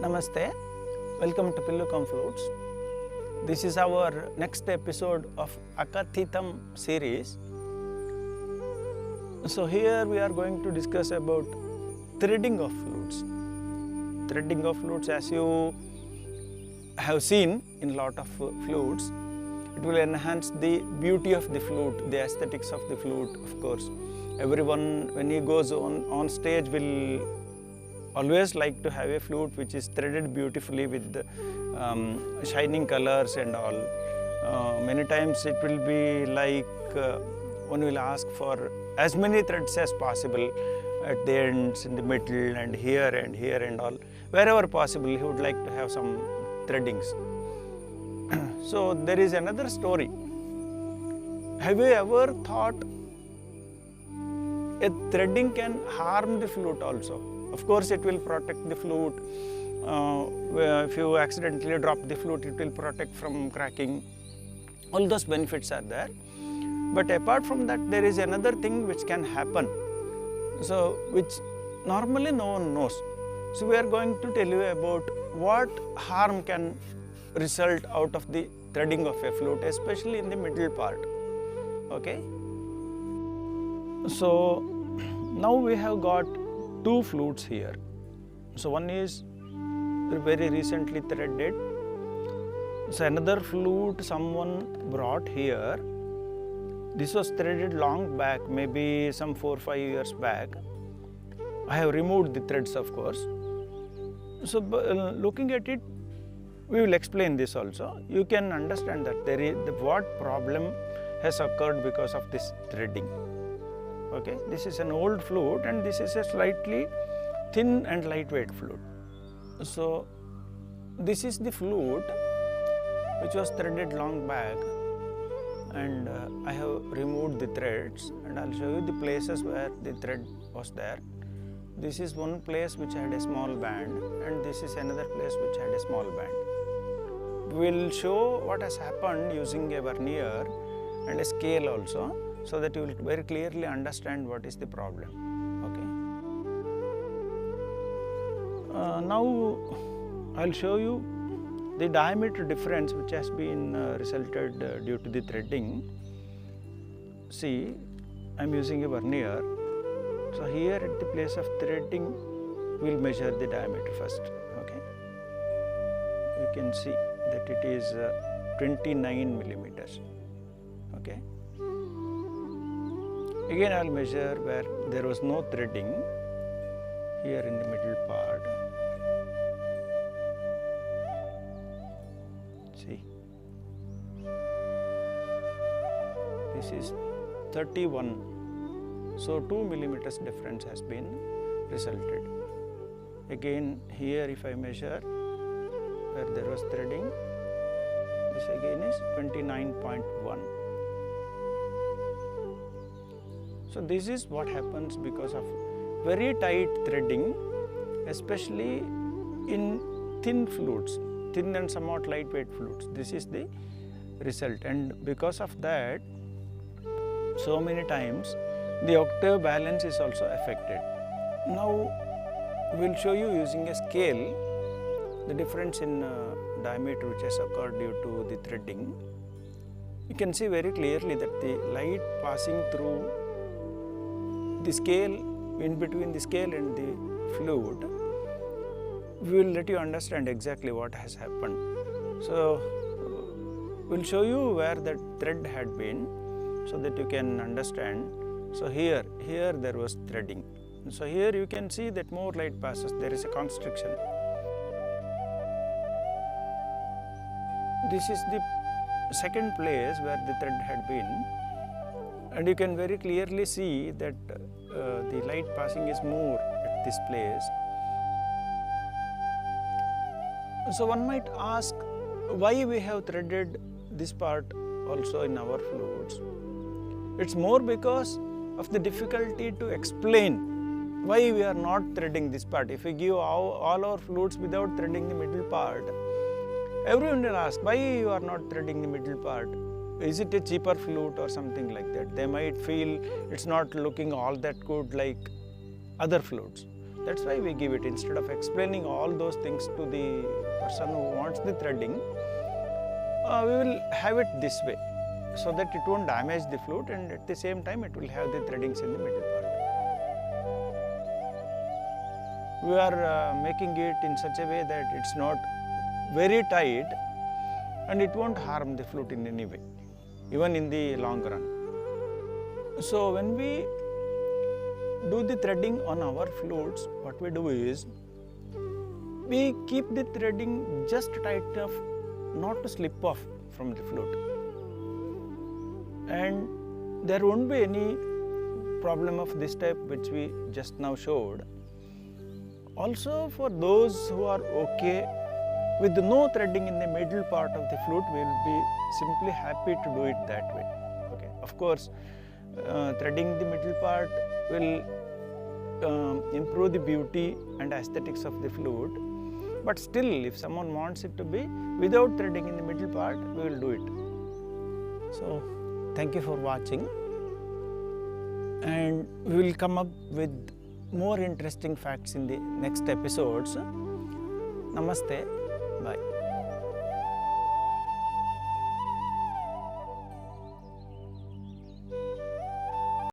Namaste, welcome to Pillookam Flutes. This is our next episode of Akathitam series. So here we are going to discuss about threading of flutes. Threading of flutes, as you have seen in lot of flutes, it will enhance the beauty of the flute, the aesthetics of the flute, of course. Everyone when he goes on stage will always like to have a flute which is threaded beautifully with shining colors and all. Many times it will be like one will ask for as many threads as possible at the ends, in the middle and here and all. Wherever possible he would like to have some threadings. So there is another story. Have you ever thought a threading can harm the flute also? Of course it will protect the flute. If you accidentally drop the flute, it will protect from cracking. All those benefits are there. But apart from that, there is another thing which can happen, so which normally no one knows. So we are going to tell you about what harm can result out of the threading of a flute, especially in the middle part. Okay. So now we have got two flutes here. So one is very recently threaded. So another flute someone brought here. This was threaded long back, maybe some 4-5 years back. I have removed the threads, of course. So looking at it, we will explain this also. You can understand that there is what problem has occurred because of this threading. Okay, this is an old flute and this is a slightly thin and lightweight flute. So this is the flute which was threaded long back, and I have removed the threads, and I'll show you the places where the thread was there. This is one place which had a small band, and this is another place which had a small band. We will show what has happened using a vernier and a scale also, so that you will very clearly understand what is the problem. Okay. Now I'll show you the diameter difference which has been resulted due to the threading. See, I'm using a vernier. So here at the place of threading, we'll measure the diameter first. Okay. You can see that it is 29 millimeters. Okay. Again I will measure where there was no threading, here in the middle part. See, this is 31, so 2 millimeters difference has been resulted. Again here if I measure where there was threading, this again is 29.1. So this is what happens because of very tight threading, especially in thin flutes, thin and somewhat lightweight flutes. This is the result, and because of that, so many times the octave balance is also affected. Now we will show you using a scale the difference in diameter which has occurred due to the threading. You can see very clearly that the light passing through the scale, in between the scale and the flute, we will let you understand exactly what has happened. So we will show you where that thread had been, so that you can understand. So here there was threading. So here you can see that more light passes, there is a constriction. This is the second place where the thread had been, and you can very clearly see that the light passing is more at this place. So one might ask why we have threaded this part also in our flutes. It's more because of the difficulty to explain why we are not threading this part. If we give all our flutes without threading the middle part, everyone will ask why you are not threading the middle part. Is it a cheaper flute or something like that? They might feel it's not looking all that good like other flutes. That's why we give it. Instead of explaining all those things to the person who wants the threading, we will have it this way, so that it won't damage the flute, and at the same time it will have the threadings in the middle part. We are making it in such a way that it's not very tight and it won't harm the flute in any way, even in the long run. So when we do the threading on our flutes, what we do is, we keep the threading just tight enough not to slip off from the flute, and there won't be any problem of this type which we just now showed. Also, for those who are okay with no threading in the middle part of the flute, we will be simply happy to do it that way. Okay. Of course, threading the middle part will improve the beauty and aesthetics of the flute, but still, if someone wants it to be without threading in the middle part, we will do it. So, thank you for watching, and we will come up with more interesting facts in the next episodes. Namaste. Bye.